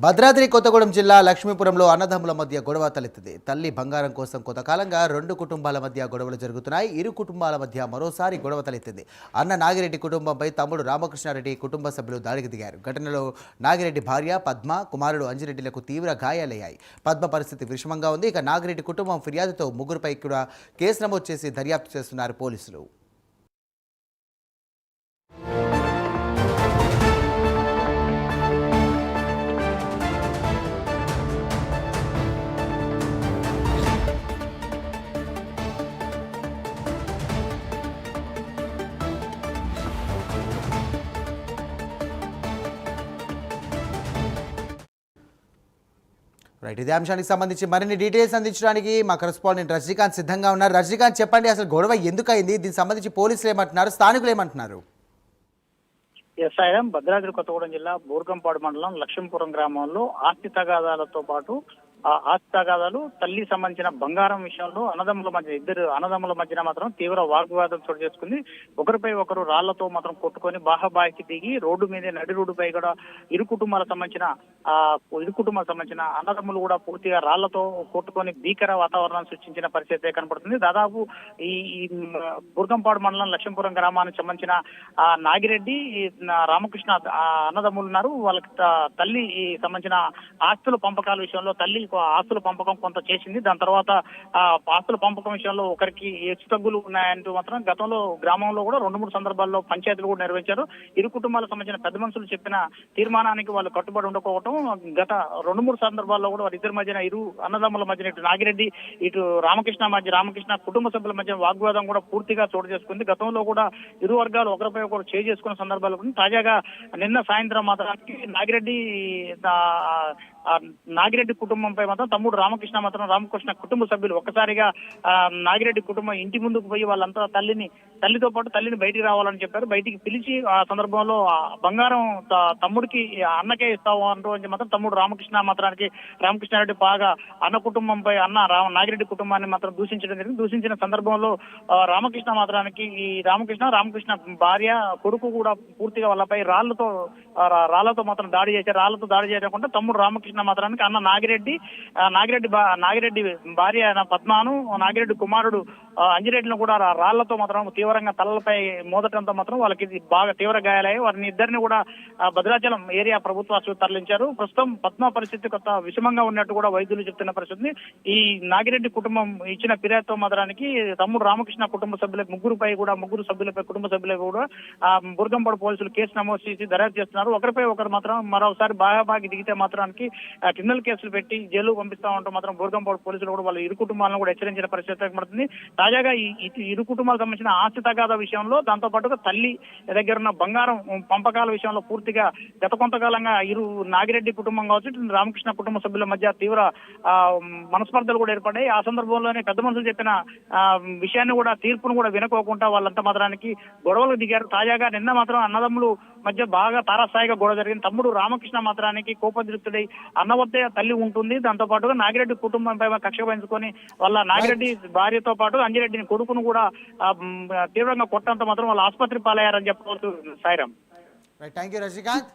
భద్రాద్రి కొత్తగూడెం జిల్లా లక్ష్మీపురంలో అన్నదమ్ముల మధ్య గొడవ తలెత్తింది. తల్లి బంగారం కోసం కొంతకాలంగా రెండు కుటుంబాల మధ్య గొడవలు జరుగుతున్నాయి. ఇరు కుటుంబాల మధ్య మరోసారి గొడవ తలెత్తింది. అన్న నాగిరెడ్డి కుటుంబంపై తమ్ముడు రామకృష్ణారెడ్డి కుటుంబ సభ్యులు దాడికి దిగారు. ఘటనలో నాగిరెడ్డి భార్య పద్మ, కుమారుడు అంజిరెడ్డిలకు తీవ్ర గాయాలయ్యాయి. పద్మ పరిస్థితి విషమంగా ఉంది. ఇక నాగిరెడ్డి కుటుంబం ఫిర్యాదుతో ముగ్గురుపై కూడా కేసు నమోదు చేసి దర్యాప్తు చేస్తున్నారు పోలీసులు. రైట్, ఇదే అంశానికి సంబంధించి మరిన్ని డీటెయిల్స్ అందించడానికి మా కరెస్పాండెంట్ రజనీకాంత్ సిద్ధంగా ఉన్నారు. రజనీకాంత్, చెప్పండి, అసలు గొడవ ఎందుకు అయింది? దీనికి సంబంధించి పోలీసులు ఏమంటున్నారు, స్థానికులు ఏమంటున్నారు? ఎస్ఐఎం భద్రాద్రి కొత్తగూడెం జిల్లా బూర్గంపాడు మండలం లక్ష్మీపురం గ్రామంలో ఆస్తి తగాదాలతో పాటు ఆస్తి తగాదాలు, తల్లి సంబంధించిన బంగారం విషయంలో ఇద్దరు అన్నదమ్ముల మధ్యన మాత్రం తీవ్ర వాగ్వివాదం చోటు చేసుకుంది. ఒకరిపై ఒకరు రాళ్లతో మాత్రం కొట్టుకొని బాహాబాయికి దిగి రోడ్డు మీద నడి రోడ్డుపై కూడా ఇరు కుటుంబాలకు సంబంధించిన అన్నదమ్ములు కూడా పూర్తిగా రాళ్లతో కొట్టుకొని భీకర వాతావరణం సృష్టించిన పరిస్థితి కనపడుతుంది. దాదాపు ఈ బూర్గంపాడు మండలం లక్ష్మీపురం గ్రామానికి సంబంధించిన నాగిరెడ్డి, రామకృష్ణ అన్నదమ్ములు ఉన్నారు. వాళ్ళకి తల్లి సంబంధించిన ఆస్తుల పంపకాల విషయంలో తల్లి ఆస్తుల పంపకం కొంత చేసింది. దాని తర్వాత ఆస్తుల పంపకం విషయంలో ఒకరికి హెచ్చు తగ్గులు ఉన్నాయంటూ మాత్రం గతంలో గ్రామంలో కూడా 2-3 సందర్భాల్లో పంచాయతీలు కూడా నిర్వహించారు. ఇరు కుటుంబాలకు సంబంధించిన పెద్ద మనుషులు చెప్పిన తీర్మానానికి వాళ్ళు కట్టుబడి ఉండకపోవడం, గత 2-3 సందర్భాల్లో కూడా వారిద్దరి మధ్యన ఇరు అన్నదమ్ముల మధ్యన ఇటు నాగిరెడ్డి ఇటు రామకృష్ణ కుటుంబ సభ్యుల మధ్య వాగ్వాదం కూడా పూర్తిగా చోటు చేసుకుంది. గతంలో కూడా ఇరు వర్గాలు ఒకరిపై ఒకరు చేసుకున్న సందర్భాలు కూడా తాజాగా నిన్న సాయంత్రం మాత్రానికి నాగిరెడ్డి కుటుంబంపై మాత్రం తమ్ముడు రామకృష్ణ కుటుంబ సభ్యులు ఒక్కసారిగా నాగిరెడ్డి కుటుంబం ఇంటి ముందుకు పోయి వాళ్ళంతా తల్లితో పాటు తల్లిని బయటికి రావాలని చెప్పారు. బయటికి పిలిచి ఆ సందర్భంలో బంగారం తమ్ముడికి అన్నకే ఇస్తావు అంటూ అని మాత్రం తమ్ముడు రామకృష్ణారెడ్డి బాగా అన్న కుటుంబంపై నాగిరెడ్డి కుటుంబాన్ని మాత్రం దూషించడం జరిగింది. దూషించిన సందర్భంలో రామకృష్ణ భార్య, కొడుకు కూడా పూర్తిగా వాళ్ళపై రాళ్లతో మాత్రం దాడి చేశారు. రాళ్లతో దాడి చేయకుండా తమ్ముడు రామకృష్ణ మాత్రానికి అన్న నాగిరెడ్డి భార్య పద్మాను, నాగిరెడ్డి కుమారుడు అంజిరెడ్డిని కూడా రాళ్లతో మాత్రం తీవ్రంగా తలలపై మోదటంతో మాత్రం వాళ్ళకి బాగా తీవ్ర గాయాలయ్యాయి. వారిని ఇద్దరిని కూడా భద్రాచలం ఏరియా ప్రభుత్వ ఆసుపత్రికి తరలించారు. ప్రస్తుతం పద్మ పరిస్థితి కొత్త విషమంగా ఉన్నట్టు కూడా వైద్యులు చెప్తున్న పరిస్థితి. ఈ నాగిరెడ్డి కుటుంబం ఇచ్చిన ఫిర్యాదుతో మాత్రానికి తమ్ముడు రామకృష్ణ కుటుంబ సభ్యులపై కుటుంబ సభ్యులపై కూడా బుర్గంపాడు పోలీసులు కేసు నమోదు చేసి దర్యాప్తు చేస్తున్నారు. ఒకరిపై ఒకరు మాత్రం మరోసారి బాగా దిగితే మాత్రానికి క్రిమినల్ కేసులు పెట్టి జైలు పంపిస్తామంటూ మాత్రం బూర్గంపాడు పోలీసులు కూడా వాళ్ళ ఇరు కుటుంబాలను కూడా హెచ్చరించిన పరిస్థితి ఏర్పడుతుంది. తాజాగా ఇరు కుటుంబాలకు సంబంధించిన ఆస్తి తగాదా విషయంలో, దాంతో పాటుగా తల్లి దగ్గర ఉన్న బంగారం పంపకాల విషయంలో పూర్తిగా గత కొంతకాలంగా ఇరు నాగిరెడ్డి కుటుంబం కావచ్చు, రామకృష్ణ కుటుంబ సభ్యుల మధ్య తీవ్ర మనస్పర్ధలు కూడా ఏర్పడ్డాయి. ఆ సందర్భంలోనే పెద్ద మనుషులు చెప్పిన విషయాన్ని కూడా, తీర్పును కూడా వినకోకుండా వాళ్ళంతా మాత్రానికి గొడవలు దిగారు. తాజాగా నిన్న మాత్రం అన్నదమ్ములు మధ్య బాగా తారాస్థాయిగా గొడవ జరిగింది. తమ్ముడు రామకృష్ణ మాత్రానికి కోపదృప్తుడై అన్న వద్దే తల్లి ఉంటుంది, దాంతో పాటుగా నాగిరెడ్డి కుటుంబంపై కక్ష పెంచుకొని వాళ్ళ నాగిరెడ్డి భార్యతో పాటు అంజిరెడ్డిని కొడుకును కూడా తీవ్రంగా కొట్టడంతో మాత్రం వాళ్ళ ఆసుపత్రి పాలయ్యారని చెప్పవచ్చు. సాయిరామ్. Thank you Rajinikanth.